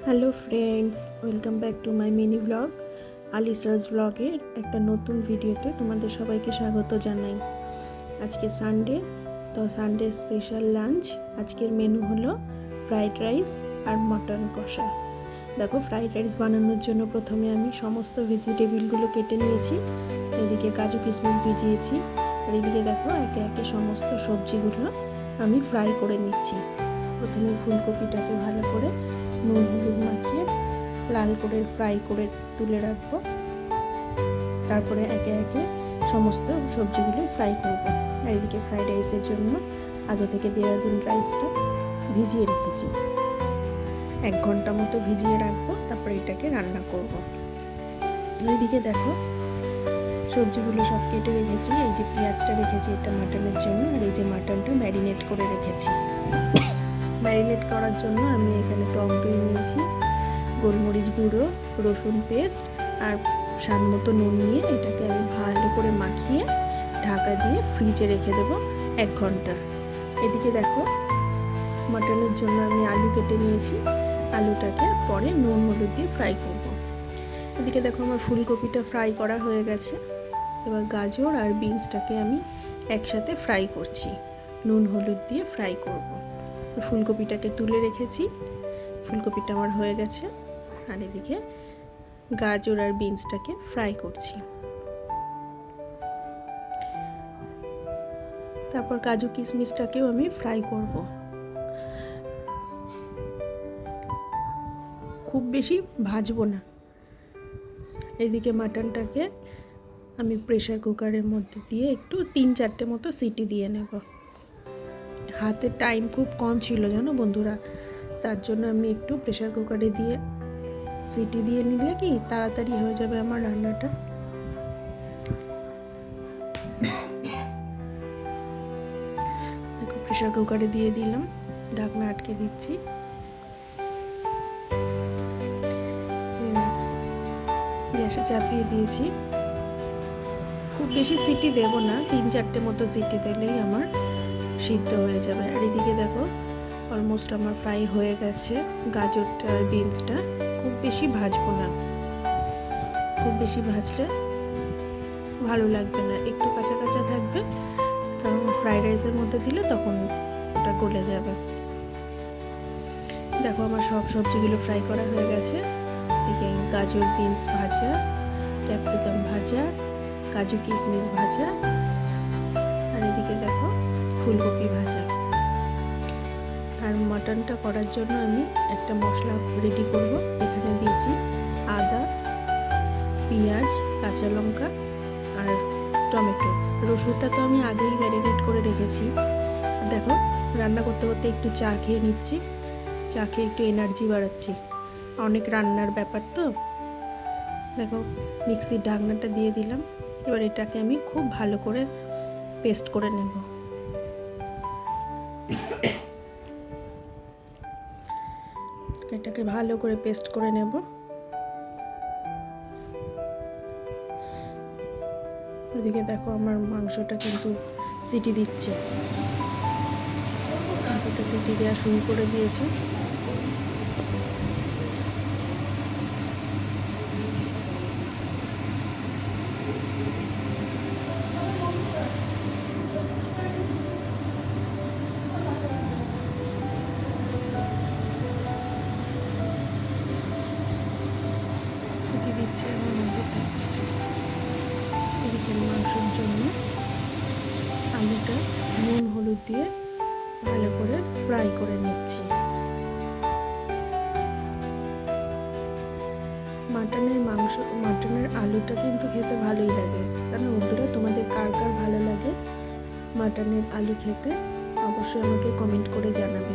Hello friends, welcome back to my mini blog. আলিসাস ব্লগের একটা নতুন ভিডিওতে তোমাদের সবাইকে স্বাগত জানাই। আজকে সানডে, তো সানডে স্পেশাল লাঞ্চ। আজকের মেনু হলো ফ্রাইড রাইস আর মটন কষা। দেখো, ফ্রাইড রাইস বানানোর জন্য প্রথমে আমি সমস্ত ভেজিটেবিলগুলো কেটে নিয়েছি। এদিকে কাজু কিশমিশ ভিজিয়েছি, আর এদিকে দেখো একে একে সমস্ত সবজিগুলো আমি ফ্রাই করে নিচ্ছি। প্রথমে ফুলকপিটাকে ভালো করে নুন হলুদ মাখিয়ে লাল করে ফ্রাই করে তুলে রাখবো। তারপরে একে একে সমস্ত সবজিগুলো ফ্রাই করব। আর এদিকে ফ্রাইড রাইসের জন্য আগে থেকে দেরাদুন রাইসটা ভিজিয়ে রেখেছি। 1 ঘন্টা মতো ভিজিয়ে রাখবো, তারপরে এটাকে রান্না করব। এদিকে দেখো সবজিগুলো সব কেটে রেখেছি। এই যে পেঁয়াজটা রেখেছি, এটা মাটনের জন্য। আর এই যে মাটনটা ম্যারিনেট করে রেখেছি। ম্যারিনেট করার জন্য আমি এখানে টক দই নিয়েছি, গোলমরিচ গুঁড়ো, রসুন পেস্ট আর স্বাদ মতো নুন নিয়ে এটাকে আমি ভালো করে মাখিয়ে ঢাকা দিয়ে ফ্রিজে রেখে দেবো 1 ঘন্টা। এদিকে দেখো মাটনের জন্য আমি আলু কেটে নিয়েছি। আলুটাকে পরে নুন হলুদ দিয়ে ফ্রাই করব। এদিকে দেখো আমার ফুলকপিটা ফ্রাই করা হয়ে গেছে। এবার গাজর আর বিনসটাকে আমি একসাথে ফ্রাই করছি, নুন হলুদ দিয়ে ফ্রাই করব। ফুলকপিটাকে তুলে রেখেছি, ফুলকপিটা আমার হয়ে গেছে। আর এদিকে গাজর আর বিনসটাকে ফ্রাই করছি। তারপর কাজু কিশমিশটাকেও আমি ফ্রাই করব। খুব বেশি ভাজবো না। এদিকে মাটনটাকে আমি প্রেসার কুকারের মধ্যে দিয়ে একটু 3-4টে মতো সিটি দিয়ে নেব। হাতে টাইম খুব কম ছিল জানো বন্ধুরা, তার জন্য আমি একটু প্রেসার কুকারে দিয়ে সিটি দিয়ে নিলে কি তাড়াতাড়ি হয়ে যাবে আমার রান্নাটা। দেখো প্রেসার কুকারে দিয়ে দিলাম, ঢাকনা আটকে দিচ্ছি। গ্যাসে চাপিয়ে দিয়েছি। খুব বেশি সিটি দেব না, 3-4টে মতো সিটি দিলেই আমার সিদ্ধ হয়ে যাবে। আর এদিকে দেখো অলমোস্ট আমার ফ্রাই হয়ে গেছে গাজরটা আর বিনসটা। খুব বেশি ভাজবো না, খুব বেশি ভাজলে ভালো লাগবে না, একটু কাঁচা কাঁচা থাকবে, কারণ ফ্রাইড রাইসের মধ্যে দিলে তখন ওটা গলে যাবে। দেখো আমার সব সবজিগুলো ফ্রাই করা হয়ে গেছে। এদিকে গাজর বিনস ভাজা, ক্যাপসিকাম ভাজা, কাজু কিশমিশ ভাজা, আর এদিকে দেখো ফুলকপি ভাজা। আর মটনটা করার জন্য আমি একটা মশলা রেডি করব। এখানে দিয়েছি আদা, পেঁয়াজ, কাঁচা লঙ্কা আর টমেটো। রসুনটা তো আমি আগেই ম্যারিনেট করে রেখেছি। দেখো রান্না করতে করতে একটু চা খেয়ে নিচ্ছি, চা খেয়ে একটু এনার্জি বাড়াচ্ছি। অনেক রান্নার ব্যাপার তো। দেখো মিক্সির ঢাকনাটা দিয়ে দিলাম। এবার এটাকে আমি খুব ভালো করে পেস্ট করে নেব। এটাকে ভালো করে পেস্ট করে নেব। ওদিকে দেখো আমার মাংসটা কিন্তু সিটি দিচ্ছে, মাংসটা সিটি দেওয়া শুরু করে দিয়েছে। দিচ্ছে আমার মাংসটা। এদিকে মাংসের জন্য আলুটা নুন হলুদ দিয়ে ভালো করে ফ্রাই করে নিচ্ছি। মাটনের আলুটা কিন্তু খেতে ভালোই লাগে। কারণ বন্ধুরা, তোমাদের কার কার ভালো লাগে মাটনের আলু খেতে অবশ্যই আমাকে কমেন্ট করে জানাবে।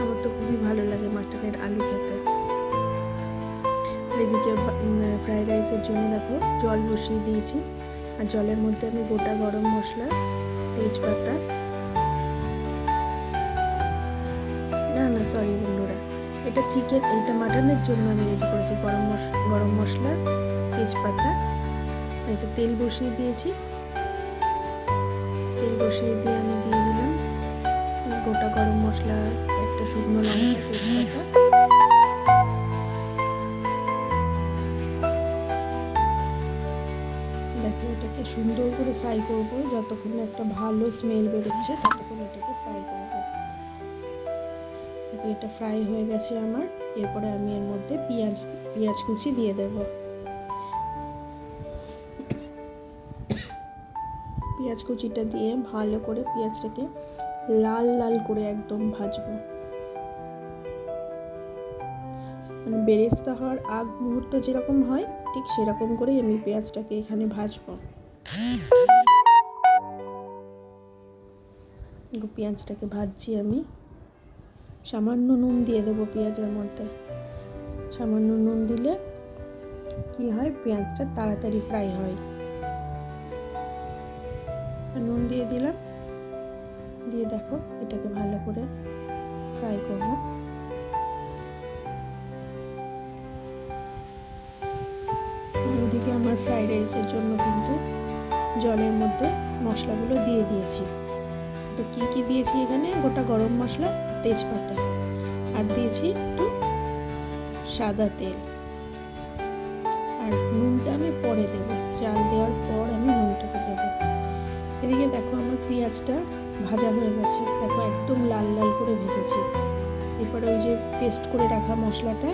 আমার তো খুবই ভালো লাগে মাটনের আলু খেতে। এদিকে ফ্রাইড রাইসের জন্য দেখো জল বসিয়ে দিয়েছি। আর জলের মধ্যে আমি গোটা গরম মশলা, তেজপাতা, সরি বন্ধুরা, এটা চিকেন, এটা মাটনের জন্য আমি রেডি করেছি। গরম মশলা, তেজপাতা, তেল বসিয়ে দিয়েছি। তেল বসিয়ে দিয়ে আমি দিয়ে দিলাম গোটা গরম মশলা, একটা শুকনো লঙ্কা, তেজপাতা। দেখো এটাকে সুন্দর করে ফ্রাই করব, যতক্ষণ একটা ভালো স্মেল বেরোচ্ছে ততক্ষণ এটাকে ফ্রাই করব। দেখো এটা ফ্রাই হয়ে গেছে আমার। এরপরে আমি এর মধ্যে পেঁয়াজ কুচি দিয়ে দেব। পেঁয়াজ কুচিটা দিয়ে ভালো করে পেঁয়াজটাকে লাল লাল করে একদম ভাজবো। মানে বেরেস্তা হওয়ার আগ মুহূর্ত যেরকম হয় ঠিক সেরকম করেই আমি পেঁয়াজটাকে এখানে ভাজবো। পেঁয়াজটাকে ভাজছি আমি। সামান্য নুন দিয়ে দেবো পেঁয়াজের মধ্যে। সামান্য নুন দিলে কি হয়, পেঁয়াজটা তাড়াতাড়ি ফ্রাই হয়। নুন দিয়ে দিলাম, দিয়ে দেখো এটাকে ভালো করে ফ্রাই করব। ওদিকে আমার ফ্রাইড রাইসের জন্য কিন্তু জলের মধ্যে মশলাগুলো দিয়ে দিয়েছি। তো কি কি দিয়েছি এখানে, গোটা গরম মশলা, তেজপাতা, আর দিয়েছি একটু সাদা তেল। আর নুনটা আমি পরে দেব, চাল দেওয়ার পর আমি নুনটাকে দেব। এদিকে দেখো আমার পেঁয়াজটা ভাজা হয়ে গেছে, দেখো একদম লাল লাল করে ভেজেছি। এরপরে ওই যে পেস্ট করে রাখা মশলাটা,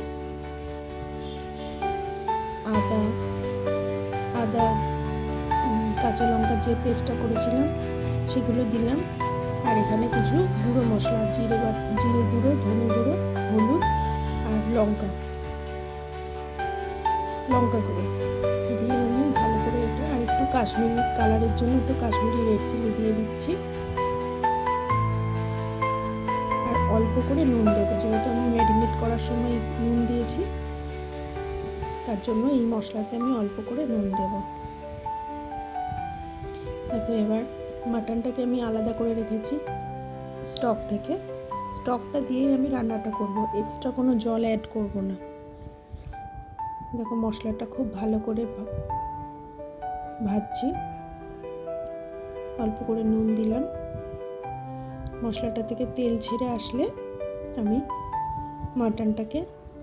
আদা কাঁচা লঙ্কার যে পেস্টটা করেছিলাম সেগুলো দিলাম। আর এখানে কিছু গুঁড়ো মশলা, জিরে গুঁড়ো, ধনে গুঁড়ো, হলুদ আর লঙ্কা গুঁড়ো দিয়ে আমি ভালো করে এটা, আর একটু কাশ্মীরি কালারের জন্য একটু কাশ্মীরি রেড চিলি দিয়ে দিচ্ছি। আর অল্প করে নুন দেবো, যেহেতু আমি ম্যারিনেট করার সময় নুন দিয়েছি, তার জন্য এই মশলাতে আমি অল্প করে নুন দেব। দেখো এবার মাটনটাকে আমি আলাদা করে রেখেছি স্টক থেকে। স্টকটা দিয়েই আমি রান্নাটা করব, এক্সট্রা কোনো জল অ্যাড করব না। দেখো মশলাটা খুব ভালো করে ভাজছি। অল্প করে নুন দিলাম। মশলাটা থেকে তেল ছেড়ে আসলে আমি মাটনটাকে,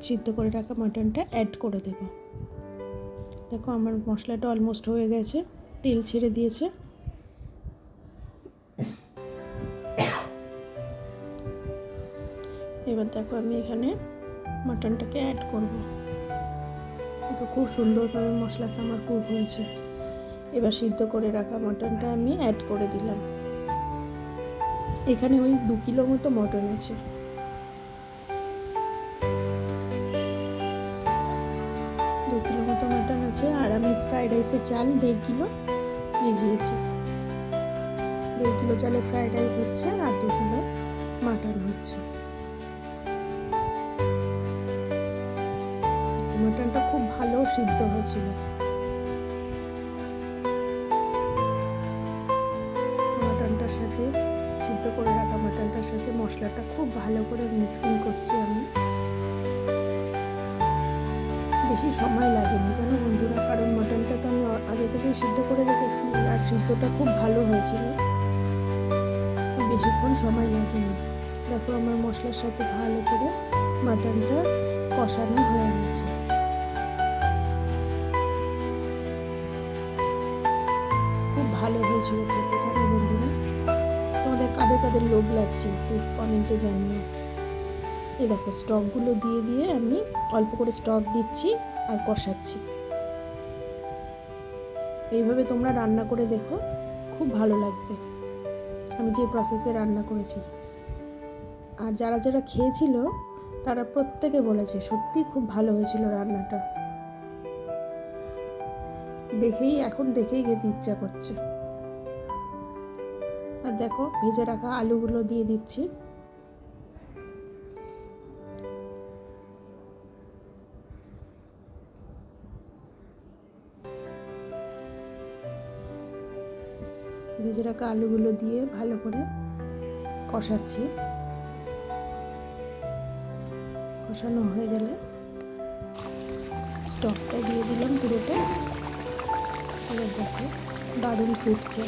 সিদ্ধ করে রাখা মাটনটা অ্যাড করে দেব। দেখো আমার মশলাটা অলমোস্ট হয়ে গেছে, তেল ছেড়ে দিয়েছে। এবার দেখো আমি এখানে মাটনটাকে অ্যাড করব। দেখো খুব সুন্দরভাবে মশলাটা আমার কুক হয়েছে। এবার সিদ্ধ করে রাখা মাটনটা আমি অ্যাড করে দিলাম। এখানে ওই 2 কিলো মতো মটন আছে। মটন আছে। আর আমি ফ্রাইড রাইসের চাল 1.5 কিলো ভিজিয়েছি। 1.5 কিলো চালে ফ্রাইড রাইস হচ্ছে, আর 2 কিলো মাটন হচ্ছে। মাটনটা খুব ভালো সিদ্ধ হয়েছিল। মাটনটার সাথে, সিদ্ধ করে রাখা মাটনটার সাথে মশলাটা খুব ভালো করে মিক্সিং করছি আমি। বেশি সময় লাগেনি জানো বন্ধুরা, কারণ মাটনটা তো আমি আগে থেকেই সিদ্ধ করে রেখেছি, আর সিদ্ধটা খুব ভালো হয়েছিল, বেশিক্ষণ সময় লাগেনি। দেখো আমার মশলার সাথে ভালো করে মাটনটা কষানো হয়ে গেছে। খুব ভালো হয়েছিল খেতে জানো বন্ধুরা। তোমাদের কাদের কাদের লোভ লাগছে একটু কমেন্টে জানিও। এই দেখো স্টকগুলো দিয়ে দিয়ে আমি অল্প করে স্টক দিচ্ছি আর কষাচ্ছি। এইভাবে তোমরা রান্না করে দেখো, খুব ভালো লাগবে আমি যে প্রসেসে রান্না করেছি। আর যারা যারা খেয়েছিল তারা প্রত্যেকে বলেছে সত্যি খুব ভালো হয়েছিল রান্নাটা। এখন দেখেই খেতে ইচ্ছা করছে। আর দেখো ভেজে রাখা আলুগুলো দিয়ে দিচ্ছি। ভেজে রাখা আলুগুলো দিয়ে ভালো করে কষাচ্ছি। কষানো হয়ে গেলে স্টকটা দিয়ে দিলাম পুরোটা। এবার দেখো দারুণ ফুটছে।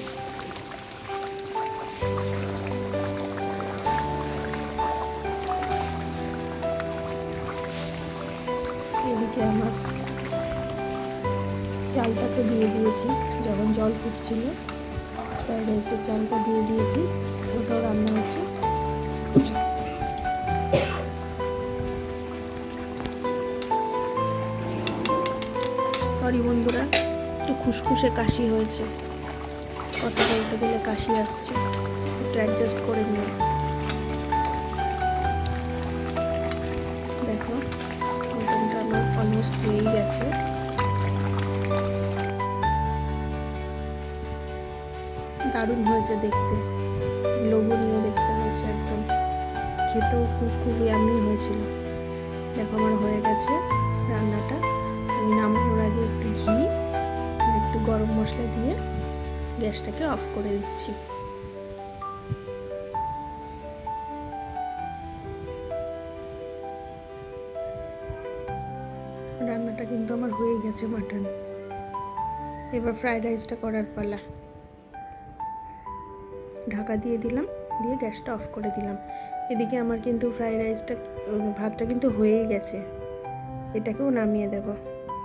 এদিকে আমার চালটা তো দিয়ে দিয়েছি, যখন জল ফুটছিল ফ্রাইড রাইসের চালটা দিয়ে দিয়েছি, ওটাও রান্না হচ্ছে। সরি বন্ধুরা, একটু খুসখুসে কাশি হয়েছে, কথা বলতে গেলে কাশি আসছে, একটু অ্যাডজাস্ট করে নিও। দেখো মটনটা আমার অলমোস্ট হয়েই গেছে। দারুণ হয়েছে দেখতে, লোভনীয় দেখতে হয়েছে একদম, খেতেও খুব ইয়ামি হয়েছিল। দেখো আমার হয়ে গেছে রান্নাটা। আমি নামানোর আগে একটু ঘি আর একটু গরম মশলা দিয়ে গ্যাসটাকে অফ করে দিচ্ছি। রান্নাটা কিন্তু আমার হয়ে গেছে মাটন। এবার ফ্রাইড রাইসটা করার পালা। ঢাকা দিয়ে দিলাম, দিয়ে গ্যাসটা অফ করে দিলাম। এদিকে আমার কিন্তু ফ্রাইড রাইসটা, ভাতটা কিন্তু হয়েই গেছে, এটাকেও নামিয়ে দেব।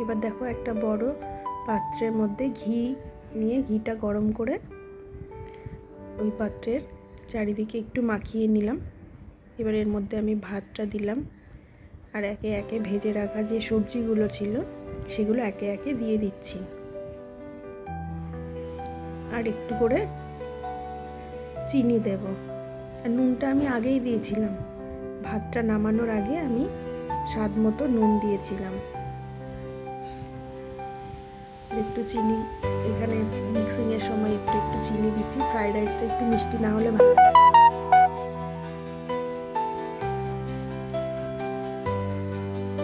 এবার দেখো একটা বড় পাত্রের মধ্যে ঘি নিয়ে ঘিটা গরম করে ওই পাত্রের চারিদিকে একটু মাখিয়ে নিলাম। এবার এর মধ্যে আমি ভাতটা দিলাম, আর একে একে ভেজে রাখা যে সবজিগুলো ছিল সেগুলো একে একে দিয়ে দিচ্ছি। আর একটু করে চিনি দেব, আর নুনটা আমি আগেই দিয়েছিলাম, ভাতটা নামানোর আগে আমি স্বাদ মতো নুন দিয়েছিলাম। একটু চিনি এখানে মিক্সিংয়ের সময় একটু একটু চিনি দিচ্ছি, ফ্রাইড রাইসটা একটু মিষ্টি না হলে ভালো।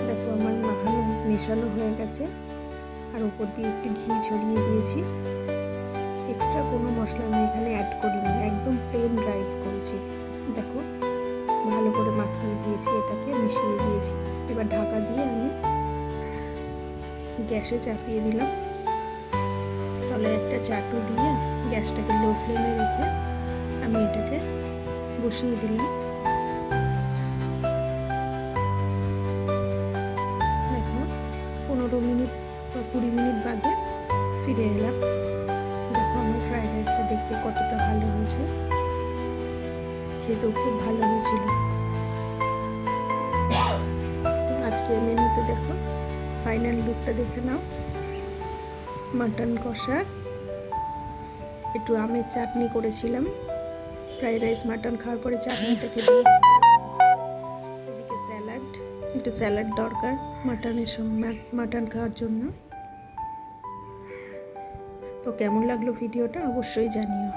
দেখো আমার মাখানো মেশানো হয়ে গেছে, আর উপর দিয়ে একটু ঘি ছড়িয়ে দিয়েছি। এক্সট্রা কোনো মশলা আমি এখানে অ্যাড করিনি, একদম প্লেন রাইস করেছি। দেখো ভালো করে মাখিয়ে দিয়েছি, এটাকে মিশিয়ে দিয়েছি। এবার ঢাকা দিয়ে আমি গ্যাসে চাপিয়ে দিলাম, তলে একটা চাটু দিয়ে গ্যাসটাকে লো ফ্লেমে রেখে আমি এটাকে বসিয়ে দিলাম। দেখো 15 মিনিট বা 20 মিনিট বাদে ফিরে এলাম। দেখো আমার ফ্রাইড রাইসটা দেখতে কতটা ভালো হয়েছে, খেতেও খুব ভালো হয়েছিল। আজকের মেনুতে দেখো ফাইনাল লুকটা দেখে নাও। মাটন কষা, একটু আমের চাটনি করেছিলাম, ফ্রাইড রাইস মাটন খাওয়ার পরে চাটনিটা খেতে। এদিকে স্যালাড, একটু স্যালাড দরকার মাটন খাওয়ার জন্য। তো কেমন লাগলো ভিডিওটা অবশ্যই জানিও।